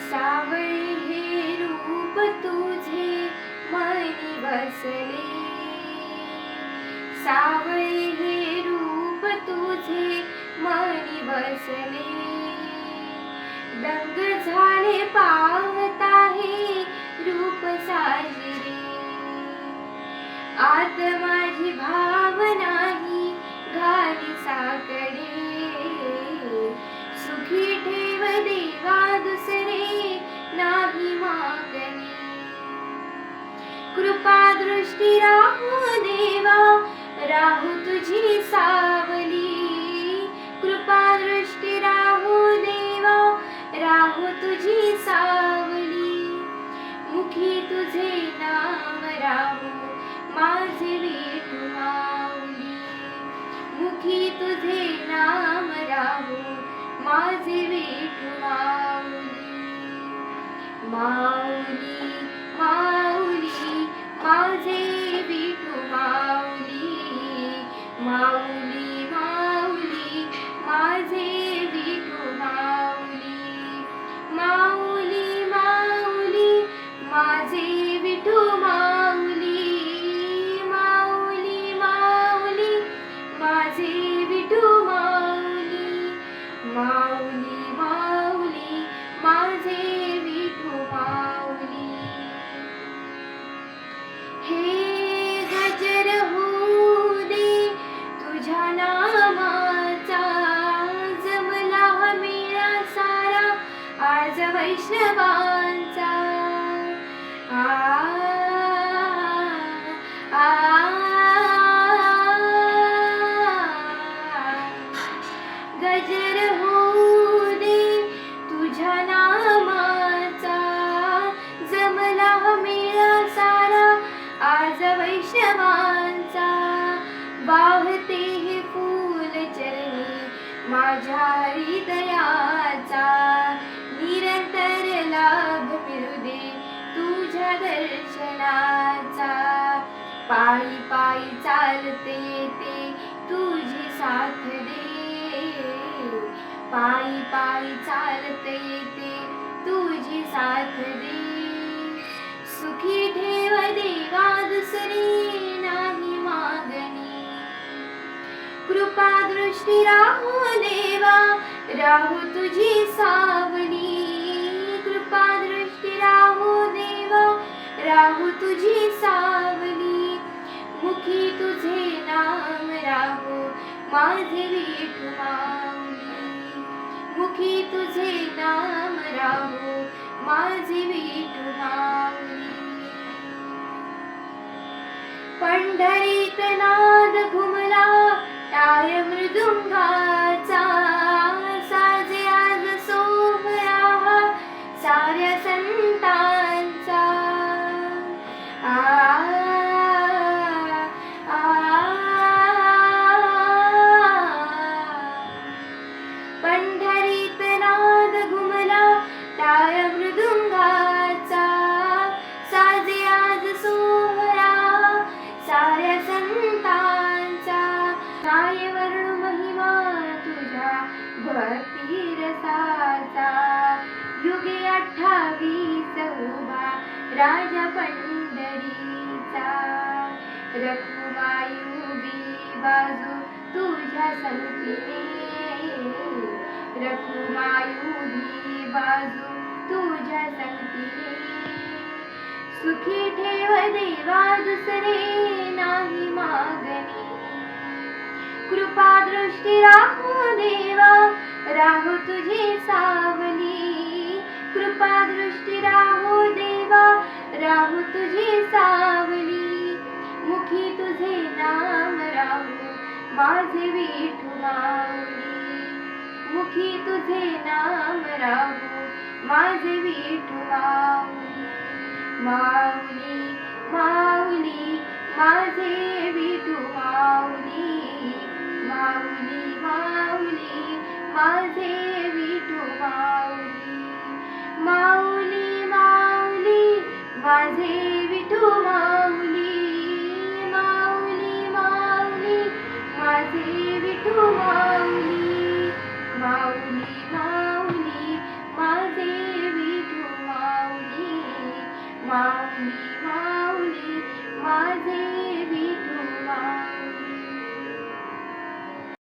सावळी हे रूप तुझे मनी बसले, सावळी हे रूप तुझे मनी बसले. दंग झाले पाहता हे रूप साजरे, आत माझी भावना ही घाली साकडे. सुखी ठेव देवा दुसरे नाही मागणे, कृपा दृष्टी राहू देवा राहू तुझी सावली. कृपा दृष्टी राहू देवा राहू तुझी सावली. मुखी तुझे नाम राहू माझे विठू माऊली. मुखी तुझे नाम राहू माझे विठू माऊली. माऊली माऊली माझे विठू माऊली. माऊली माऊली माझे विठू माऊली. माऊली माऊली माझे विठू माऊली. माऊली माऊली माझे विठू माऊली. माऊली माऊली माझे विठू माऊली. हे गजर होऊ दे तुझ्या नामाचा, जमला हा मेळा सारा आज वैष्णवांचा. गजर होऊ दे तुझ्या नामाचा, जमला हा मेळा सारा आज वैष्णवांचा. वाहते हे फूल चरणी माझ्या हृदयाचा, निरंतर लाभ मिळू दे तुझ्या दर्शनाचा. पायी पायी चालते येते तुझी साथ दे, पायी पायी चालते येते तुझी साथ दे. सुखी ठेव देवा दुसरी नाही मागणी, कृपा दृष्टी राहू देवा राहू तुझी सावली. कृपा दृष्टी राहू देवा राहू तुझी सावली. मुखी तुझे नाम राहू माझे विठू माऊली. मुखी तुझे नाम राहू माझे विठू माऊली. पंढरीत नाद घुमला टाळ मृदुंगाचा, साजे आज सोहळा साऱ्या संतांचा. पंढरीत नाद घुमला टाळ मृदुंगाचा, साजे आज सोहळा साऱ्या संतांचा. काय वर्णू महिमा तुझ्या भक्ती रसाचा, युगे 28 उभा राजा पंढरीचा. रखुमाई उभी बाजू तुझ्या संगतीने, रखुमाई उभी बाजू तुझ्या संगतीने. सुखी ठेव देवा दुसरे नाही मागणी, कृपा दृष्टी राहू देवा राहू तुझी सावली. कृपा दृष्टी राहू देवा राहू तुझी सावली. मुखी तुझे नाम राहू माझे विठू माऊली. मुखी तुझे नाम राहू माझे विठू माऊली. माऊली माऊली माझे विठू माऊली. माऊली माऊली माझे विठू माऊली. माऊली माऊली माझे विठू माऊली. माऊली माऊली माझे विठू माऊली. माऊली माऊली माझे विठू माऊली माऊली माझे